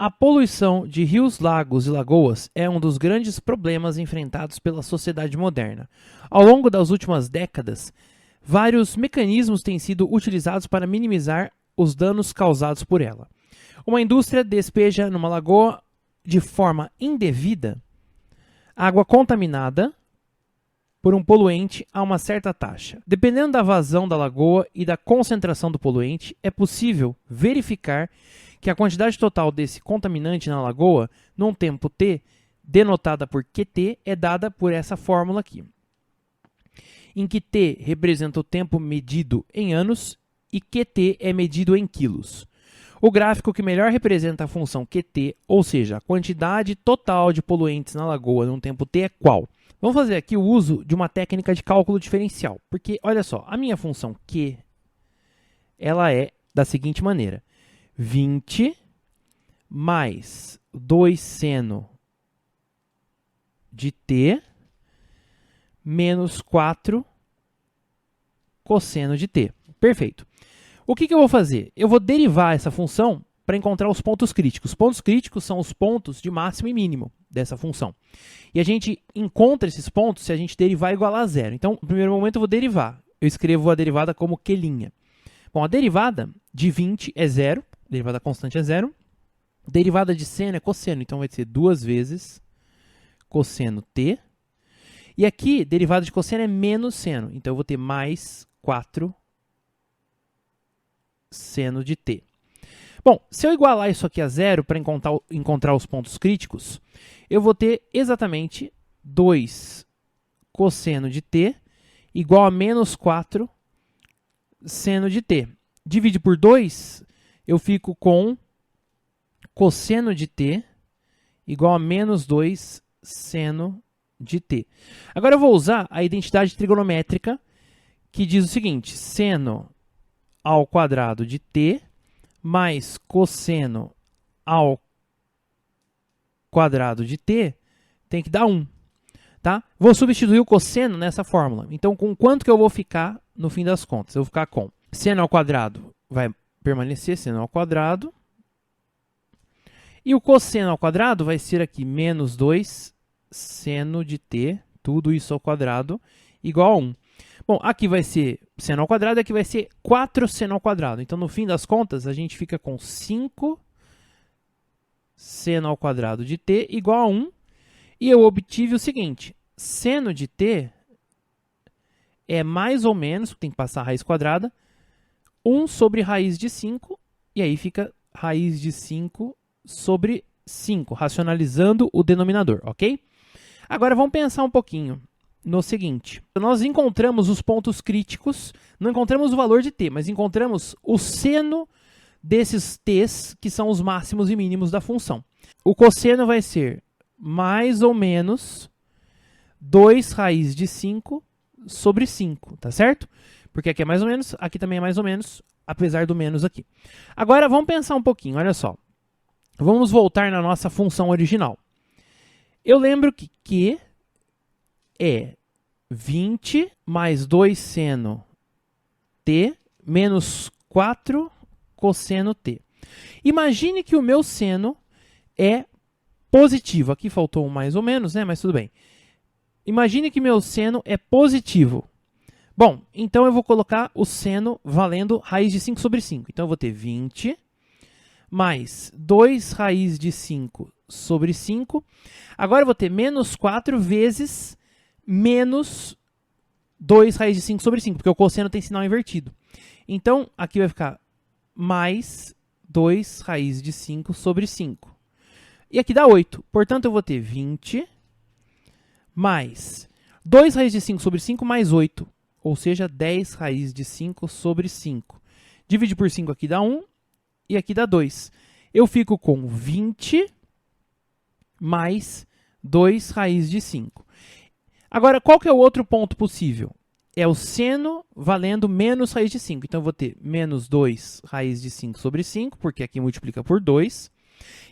A poluição de rios, lagos e lagoas é um dos grandes problemas enfrentados pela sociedade moderna. Ao longo das últimas décadas, vários mecanismos têm sido utilizados para minimizar os danos causados por ela. Uma indústria despeja numa lagoa de forma indevida água contaminada por um poluente a uma certa taxa. Dependendo da vazão da lagoa e da concentração do poluente, é possível verificar que a quantidade total desse contaminante na lagoa, num tempo t, denotada por QT, é dada por essa fórmula aqui, em que t representa o tempo medido em anos e QT é medido em quilos. O gráfico que melhor representa a função QT, ou seja, a quantidade total de poluentes na lagoa num tempo t, é qual? Vamos fazer aqui o uso de uma técnica de cálculo diferencial, porque, olha só, a minha função Q, ela é da seguinte maneira: 20 mais 2 seno de t menos 4 cosseno de t. Perfeito. O que eu vou fazer? Eu vou derivar essa função para encontrar os pontos críticos. Os pontos críticos são os pontos de máximo e mínimo dessa função. E a gente encontra esses pontos se a gente derivar igual a zero. Então, no primeiro momento eu vou derivar. Eu escrevo a derivada como Q'. Bom, a derivada de 20 é zero. A derivada constante é zero. A derivada de seno é cosseno. Então, vai ser 2 vezes cosseno t. E aqui, derivada de cosseno é menos seno. Então, eu vou ter mais 4 seno de t. Bom, se eu igualar isso aqui a zero para encontrar os pontos críticos, eu vou ter exatamente 2 cosseno de t igual a menos 4 seno de t. Divide por 2, eu fico com cosseno de t igual a menos 2 seno de t. Agora eu vou usar a identidade trigonométrica que diz o seguinte: seno ao quadrado de t mais cosseno ao quadrado de t tem que dar 1. Tá? Vou substituir o cosseno nessa fórmula. Então, com quanto que eu vou ficar no fim das contas? Eu vou ficar com seno ao quadrado, vai permanecer seno ao quadrado. E o cosseno ao quadrado vai ser aqui menos 2 seno de t, tudo isso ao quadrado, igual a 1. Bom, aqui vai ser seno ao quadrado, aqui vai ser 4 seno ao quadrado. Então, no fim das contas, a gente fica com 5 seno ao quadrado de t igual a 1. E eu obtive o seguinte: seno de t é mais ou menos, tem que passar a raiz quadrada, 1 sobre raiz de 5, e aí fica raiz de 5 sobre 5, racionalizando o denominador, ok? Agora, vamos pensar um pouquinho no seguinte: nós encontramos os pontos críticos, não encontramos o valor de t, mas encontramos o seno desses t's, que são os máximos e mínimos da função. O cosseno vai ser mais ou menos 2 raiz de 5 sobre 5, tá certo? Porque aqui é mais ou menos, aqui também é mais ou menos, apesar do menos aqui. Agora, vamos pensar um pouquinho, olha só. Vamos voltar na nossa função original. Eu lembro que Q é 20 mais 2 seno t menos 4 cosseno t. Imagine que o meu seno é positivo. Aqui faltou um mais ou menos, né? Mas tudo bem. Imagine que meu seno é positivo. Bom, então eu vou colocar o seno valendo raiz de 5 sobre 5. Então eu vou ter 20 mais 2 raiz de 5 sobre 5. Agora eu vou ter menos 4 vezes menos 2 raiz de 5 sobre 5, porque o cosseno tem sinal invertido. Então, aqui vai ficar mais 2 raiz de 5 sobre 5. E aqui dá 8. Portanto, eu vou ter 20 mais 2 raiz de 5 sobre 5 mais 8. Ou seja, 10 raiz de 5 sobre 5. Divide por 5 aqui dá 1 e aqui dá 2. Eu fico com 20 mais 2 raiz de 5. Agora, qual que é o outro ponto possível? É o seno valendo menos raiz de 5. Então, eu vou ter menos 2 raiz de 5 sobre 5, porque aqui multiplica por 2.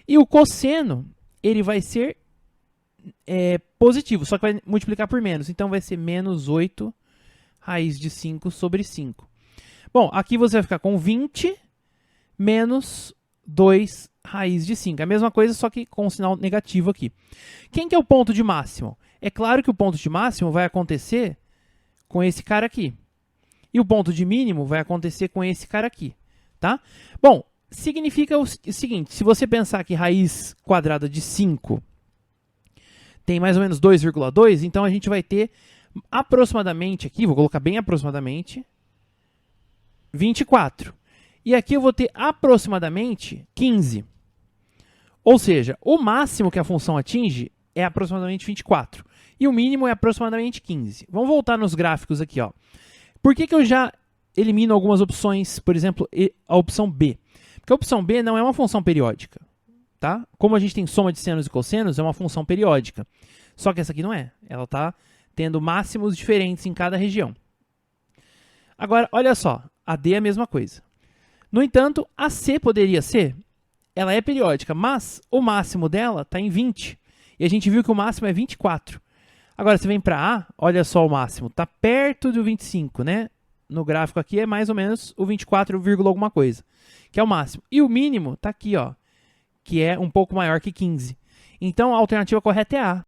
E o cosseno, ele vai ser positivo, só que vai multiplicar por menos. Então, vai ser menos 8 raiz de 5 sobre 5. Bom, aqui você vai ficar com 20 menos 2 raiz de 5. É a mesma coisa, só que com um sinal negativo aqui. Quem que é o ponto de máximo? É claro que o ponto de máximo vai acontecer com esse cara aqui. E o ponto de mínimo vai acontecer com esse cara aqui, tá? Bom, significa o seguinte, se você pensar que raiz quadrada de 5 tem mais ou menos 2,2, então a gente vai ter aproximadamente aqui, vou colocar bem aproximadamente, 24. E aqui eu vou ter aproximadamente 15. Ou seja, o máximo que a função atinge é aproximadamente 24. E o mínimo é aproximadamente 15. Vamos voltar nos gráficos aqui, ó. Por que eu já elimino algumas opções, por exemplo, a opção B? Porque a opção B não é uma função periódica, tá? Como a gente tem soma de senos e cossenos, é uma função periódica. Só que essa aqui não é. Ela está tendo máximos diferentes em cada região. Agora, olha só, a D é a mesma coisa. No entanto, a C poderia ser, ela é periódica, mas o máximo dela está em 20. E a gente viu que o máximo é 24. Agora, você vem para A, olha só o máximo, está perto do 25, né? No gráfico aqui é mais ou menos o 24, alguma coisa, que é o máximo. E o mínimo está aqui, ó, que é um pouco maior que 15. Então, a alternativa correta é A.